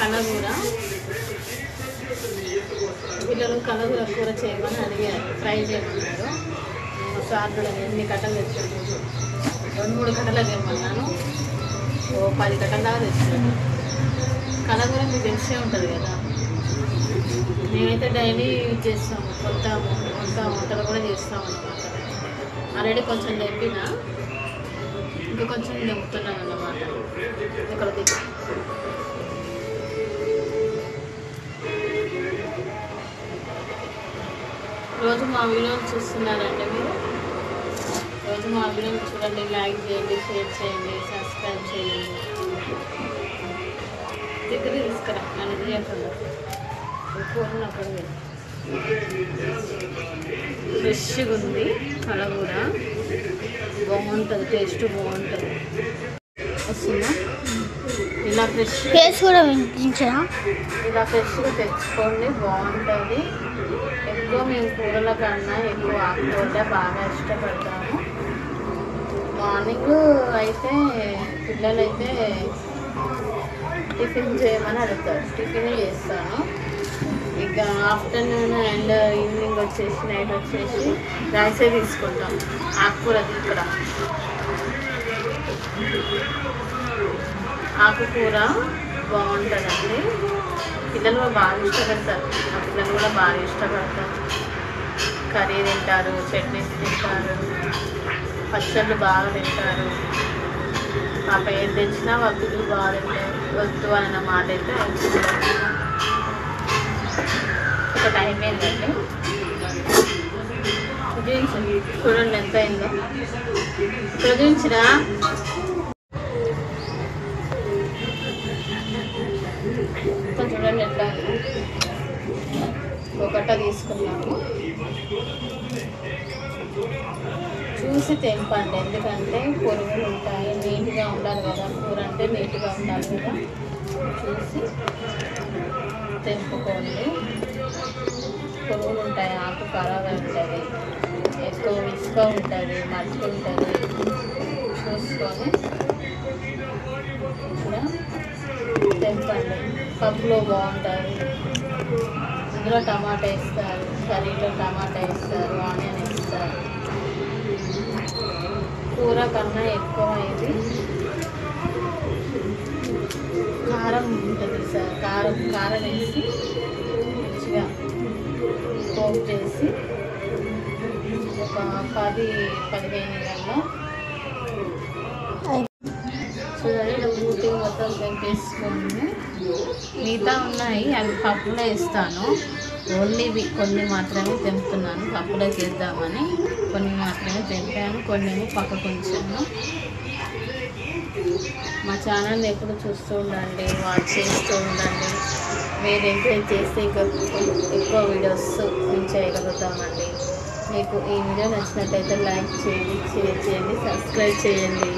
కలగూర పిల్లలు కలగూర కూర చేయమని అడిగారు, ఫ్రై చేయమన్నారు. నేను సార్ కూడా ఎన్ని కట్టలు తెచ్చాను, 2-3 కట్టలు తెమ్మన్నాను, 10 కట్టల దాకా తెచ్చాను. కలగూర మీకు తెలిసే ఉంటుంది కదా, మేమైతే డైలీ యూజ్ చేస్తాము, కొత్త వంటలు కూడా చేస్తాము అన్నమాట. ఆల్రెడీ కొంచెం తెంపిన, ఇంకా కొంచెం తెంపుతున్నాను అన్నమాట. ఇక్కడ రోజు మా వీడియోలు చూస్తున్నారంటే మీరు రోజు మా వీడియోలు చూడండి, లైక్ చేయండి, షేర్ చేయండి, సబ్స్క్రైబ్ చేయండి. దగ్గర తీసుకురా నన్ను చేయకుండా కూరనప్పుడు ఫ్రెష్గా ఉంది. కలగూర బాగుంటుంది, టేస్ట్ బాగుంటుంది. వస్తుందా? ఇలా ఫ్రెష్గా తెచ్చుకోండి, బాగుంటుంది. ఎక్కువ మేము కూరల కన్నా ఎక్కువ ఆకుకూర బాగా ఇష్టపడతాము. మార్నింగ్ అయితే పిల్లలైతే టిఫిన్ చేయమని అడుగుతారు, టిఫిన్ చేస్తాను. ఇక ఆఫ్టర్నూన్ అండ్ ఈవినింగ్ వచ్చేసి నైట్ వచ్చేసి రైసే తీసుకుంటాం. ఆకుకూర ఇక్కడ ఆకుకూర బాగుంటుందండి. పిల్లలు కూడా బాగా ఇష్టపడతారు, మా పిల్లలు కూడా బాగా ఇష్టపడతారు. కర్రీ తింటారు, చట్నీస్ తింటారు, పచ్చళ్ళు బాగా తింటారు. పాప ఏం తెచ్చినా వాళ్ళ పిల్లలు బాగా తింటారు. వద్దు అన్న మాట అయితే ఒక టైం ఏంటంటే చూడండి ఎంత అయిందో. చూపించినా చూడండి ఎట్లా ఒకట తీసుకున్నాము. చూసి తెంపండి, ఎందుకంటే పురుగులు ఉంటాయి. నీట్గా ఉండాలి కదా, కూర అంటే నీట్గా ఉండాలి కదా, చూసి తెంపుకోండి. పురుగులు ఉంటాయి, ఆకు ఖరాబ్ ఉంటుంది, ఎక్కువ ఇసుక ఉంటుంది, మట్టి ఉంటుంది. చూసుకొని ఇలా తెంపండి. పప్పులో బాగుంటుంది. ఇందులో టమాటా వేస్తారు, కర్రీలో టమాటా వేస్తారు, ఆనియన్ వేస్తారు. కూర కన్నా ఎక్కువ ఇది కారం ఉంటుంది సార్. కారం వేసి మంచిగా పోపు చేసి ఒక 10-15 గంటల చూడండి. ఇలా పూర్తి మొత్తం తెంపేసుకొని మిగతా ఉన్నాయి అవి పప్పులో వేస్తాను. ఓన్లీ కొన్ని మాత్రమే తెంపుతున్నాను, పప్పులోకి వేద్దామని. కొన్ని మాత్రమే తెంపాను, కొన్ని పక్కకు ఉంచాను. మా ఛానల్ని ఎప్పుడు చూస్తూ ఉండండి, వాచ్ చేస్తూ ఉండండి. మీరు ఎంకరేజ్ చేస్తే ఇంకా ఎక్కువ వీడియోస్ మేము చేయగలుగుతామండి. మీకు ఈ వీడియో నచ్చినట్లయితే లైక్ చేయండి, షేర్ చేయండి, సబ్స్క్రైబ్ చేయండి.